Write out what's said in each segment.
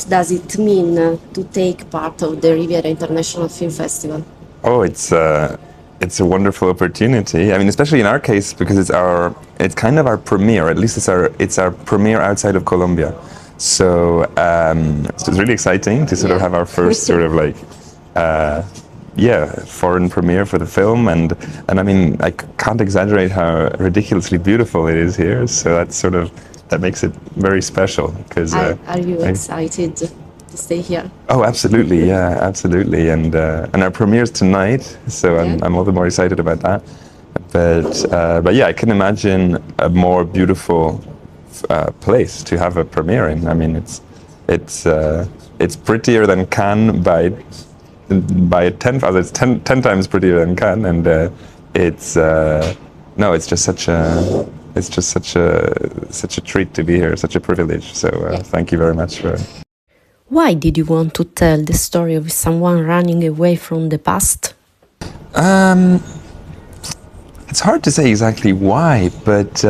what does it mean to take part of the Riviera International Film Festival? Oh, it's a wonderful opportunity. I mean, especially in our case, because it's kind of our premiere. At least it's our premiere outside of Colombia. So, so it's really exciting to sort of have our first sort of like, foreign premiere for the film. And I mean, I can't exaggerate how ridiculously beautiful it is here. So that makes it very special. Because are you excited to stay here? Oh, absolutely, yeah, absolutely, and our premiere's tonight, so I'm all the more excited about that. But yeah, I can imagine a more beautiful place to have a premiere in. I mean, it's prettier than Cannes by 10. It's 10 times prettier than Cannes, and it's just such a treat to be here, such a privilege. So thank you very much for. Why did you want to tell the story of someone running away from the past? It's hard to say exactly why, but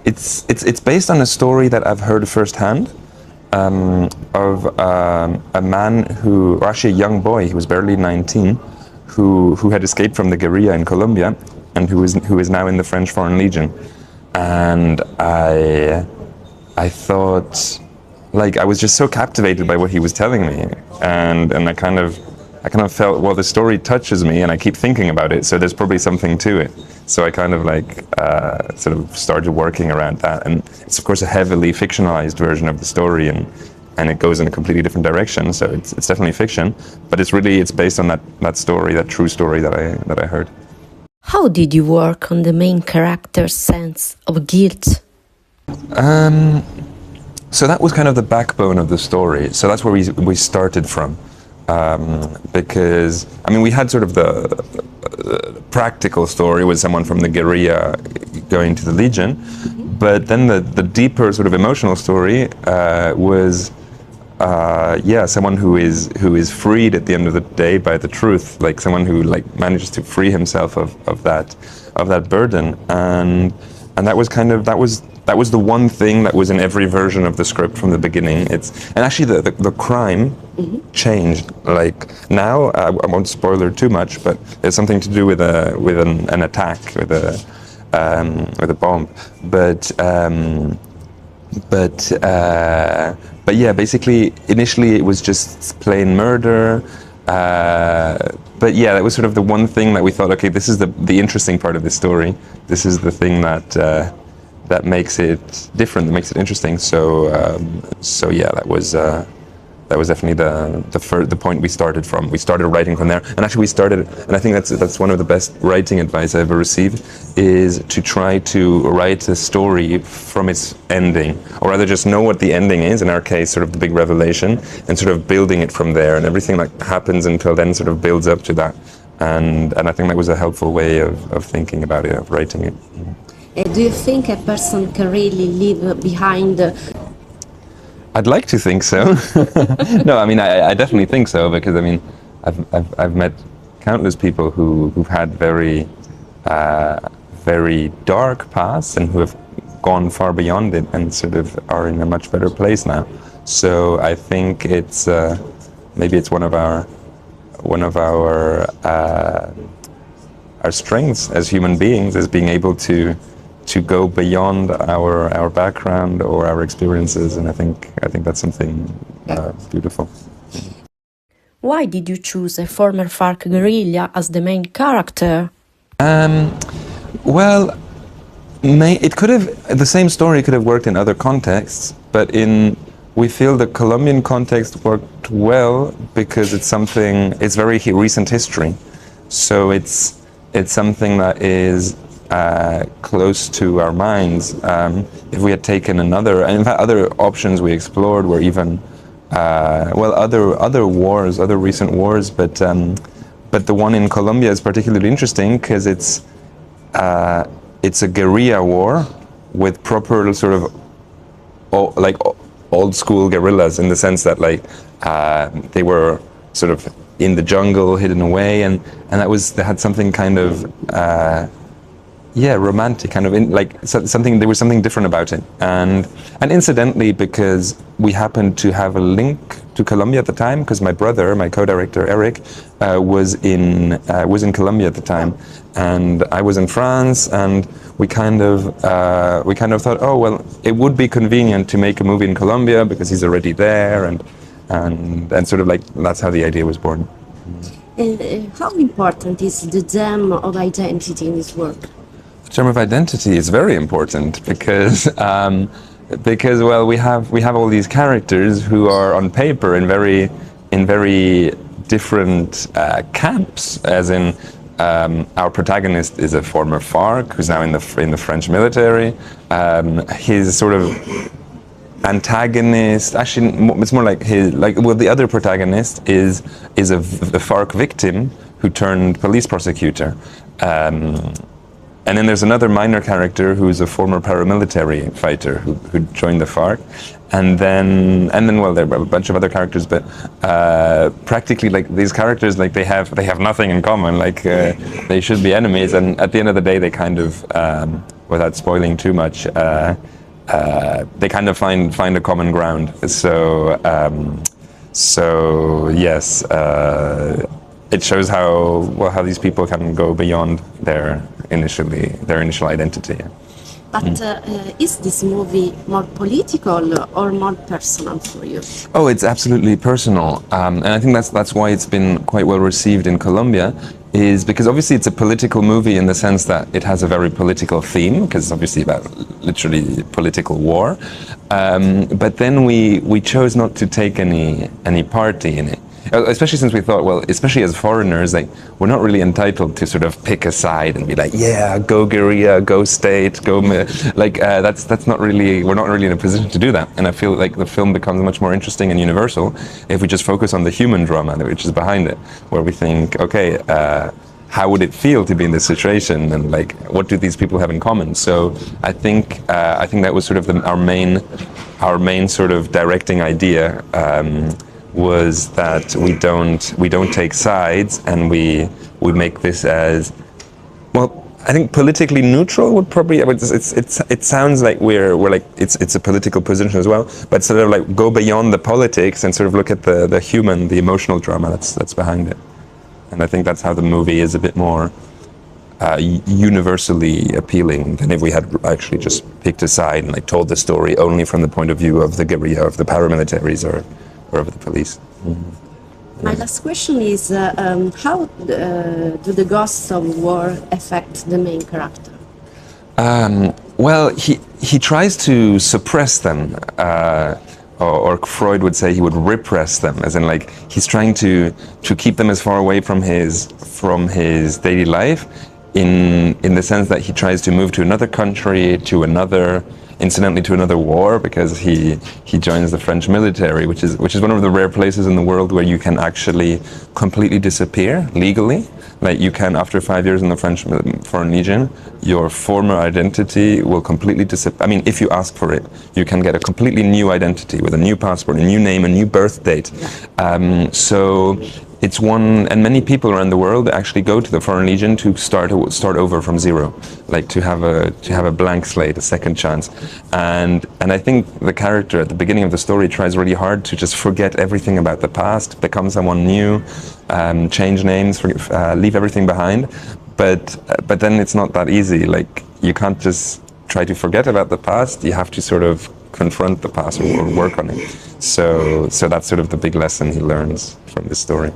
it's based on a story that I've heard firsthand of a man or actually a young boy, he was barely 19, who had escaped from the guerrilla in Colombia and who is now in the French Foreign Legion. And I thought, like, I was just so captivated by what he was telling me, and I kind of felt, well, the story touches me, and I keep thinking about it, so there's probably something to it. So I kind of like sort of started working around that, and it's of course a heavily fictionalized version of the story, and it goes in a completely different direction. So it's definitely fiction, but it's based on that story, that true story that I heard. How did you work on the main character's sense of guilt? So that was kind of the backbone of the story. So that's where we started from, because I mean we had sort of the practical story with someone from the guerrilla going to the Legion, but then the deeper sort of emotional story was someone who is freed at the end of the day by the truth, like someone who like manages to free himself of that burden, and that was the one thing that was in every version of the script from the beginning. And actually the crime changed. Like now, I won't spoil it too much, but it's something to do with an attack with a bomb. But yeah, basically initially it was just plain murder. But yeah, that was sort of the one thing that we thought, okay, this is the interesting part of this story. This is the thing that makes it different, that makes it interesting. So yeah, that was definitely the point we started from. We started writing from there, and actually and I think that's one of the best writing advice I ever received, is to try to write a story from its ending, or rather just know what the ending is, in our case sort of the big revelation, and sort of building it from there, and everything that happens until then sort of builds up to that. And I think that was a helpful way of thinking about it, of writing it. Do you think a person can really leave behind? I'd like to think so. No, I mean, I definitely think so, because I mean, I've met countless people who've had very dark pasts and who have gone far beyond it and sort of are in a much better place now. So I think it's maybe it's one of our strengths as human beings, is being able to go beyond our background or our experiences, and I think that's something beautiful. Why did you choose a former FARC guerrilla as the main character? Well, it could have, the same story could have worked in other contexts, but we feel the Colombian context worked well because it's very recent history, so it's something that is close to our minds. If we had taken another, and in fact other options we explored were even other recent wars, but the one in Colombia is particularly interesting because it's a guerrilla war with proper sort of old school guerrillas, in the sense that they were sort of in the jungle, hidden away, and they had something kind of yeah, romantic, kind of something. There was something different about it, and incidentally, because we happened to have a link to Colombia at the time, because my brother, my co-director Eric, was in Colombia at the time, and I was in France, and we kind of thought, oh well, it would be convenient to make a movie in Colombia because he's already there, and sort of like that's how the idea was born. How important is the theme of identity in this work? The term of identity is very important because well, we have all these characters who are on paper in very different camps. As in, our protagonist is a former FARC who's now in the French military. His sort of antagonist, actually, it's more like the other protagonist is a FARC victim who turned police prosecutor. And then there's another minor character who's a former paramilitary fighter who joined the FARC, and then well, there are a bunch of other characters, but practically like these characters, like they have nothing in common. Like they should be enemies, and at the end of the day, they kind of, without spoiling too much, they kind of find a common ground. So yes. It shows how these people can go beyond their initial identity. But is this movie more political or more personal for you? Oh, it's absolutely personal, and I think that's why it's been quite well received in Colombia. Is because obviously it's a political movie in the sense that it has a very political theme, because it's obviously about literally political war. But then we chose not to take any party in it. Especially since we thought, well, especially as foreigners, like we're not really entitled to sort of pick a side and be like, yeah, go guerrilla, go state, go that's not really, we're not really in a position to do that. And I feel like the film becomes much more interesting and universal if we just focus on the human drama which is behind it, where we think, okay, how would it feel to be in this situation, and like what do these people have in common? So I think that was sort of our main sort of directing idea. Was that we don't take sides, and we make this as well. I think politically neutral would probably. It sounds like we're like it's a political position as well, but sort of like go beyond the politics and sort of look at the human, the emotional drama that's behind it. And I think that's how the movie is a bit more universally appealing than if we had actually just picked a side and like told the story only from the point of view of the guerrilla, of the paramilitaries, or of the police. Mm-hmm. My last question is, how do the ghosts of war affect the main character? Well, he tries to suppress them, or Freud would say he would repress them, as in like he's trying to keep them as far away from his daily life, in the sense that he tries to move to another country, incidentally to another war, because he joins the French military, which is one of the rare places in the world where you can actually completely disappear legally. Like you can, after 5 years in the French Foreign Legion, your former identity will completely disappear. I mean, if you ask for it, you can get a completely new identity with a new passport, a new name, a new birth date. So it's one, and many people around the world actually go to the Foreign Legion to start over from zero, like to have a blank slate, a second chance. And I think the character at the beginning of the story tries really hard to just forget everything about the past, become someone new, change names, leave everything behind. But then it's not that easy. Like you can't just try to forget about the past. You have to sort of confront the past or work on it. So that's sort of the big lesson he learns from this story.